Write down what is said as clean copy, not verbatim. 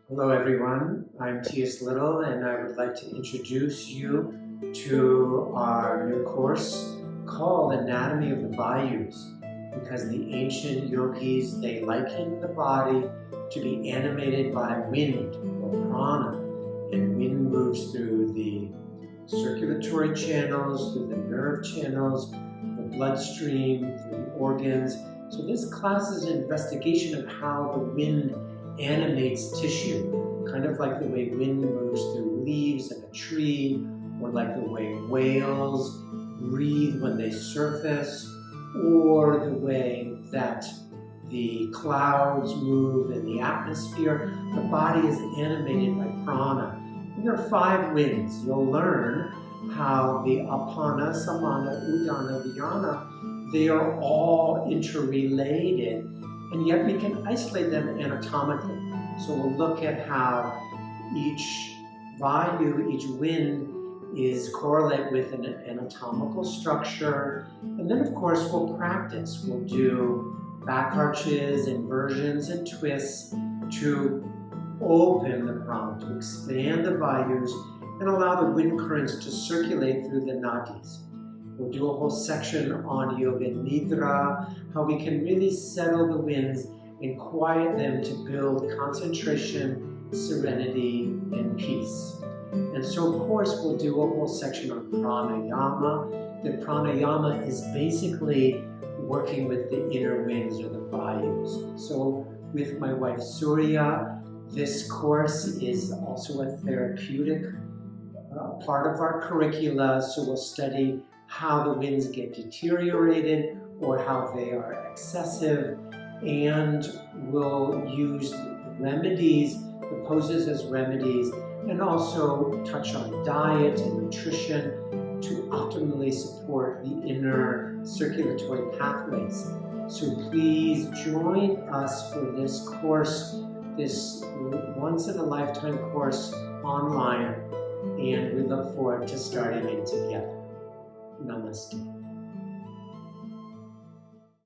Hello everyone, I'm T.S. Little and I would like to introduce you to our new course called Anatomy of the Vayus, because the ancient yogis, they likened the body to be animated by wind or prana, and wind moves through the circulatory channels, through the nerve channels, the bloodstream, through the organs. So this class is an investigation of how the wind animates tissue, kind of like the way wind moves through leaves in a tree, or like the way whales breathe when they surface, or the way that the clouds move in the atmosphere. The body is animated by prana. And there are 5 winds. You'll learn how the apana, samana, udana, vyana, they are all interrelated, and yet we can isolate them anatomically. So we'll look at how each vayu, each wind, is correlate with an anatomical structure. And then of course we'll practice. We'll do back arches, inversions, and twists to open the prana, to expand the vayus and allow the wind currents to circulate through the nadis. We'll do a whole section on yoga nidra, how we can really settle the winds and quiet them to build concentration, serenity, and peace. And so of course we'll do a whole section on pranayama. The pranayama is basically working with the inner winds or the vayus. So with my wife Surya, this course is also a therapeutic part of our curricula. So we'll study how the winds get deteriorated or how they are excessive, and we'll use remedies, the poses as remedies, and also touch on diet and nutrition to optimally support the inner circulatory pathways. So please join us for this course, this once-in-a-lifetime course online, and we look forward to starting it together. Namaste.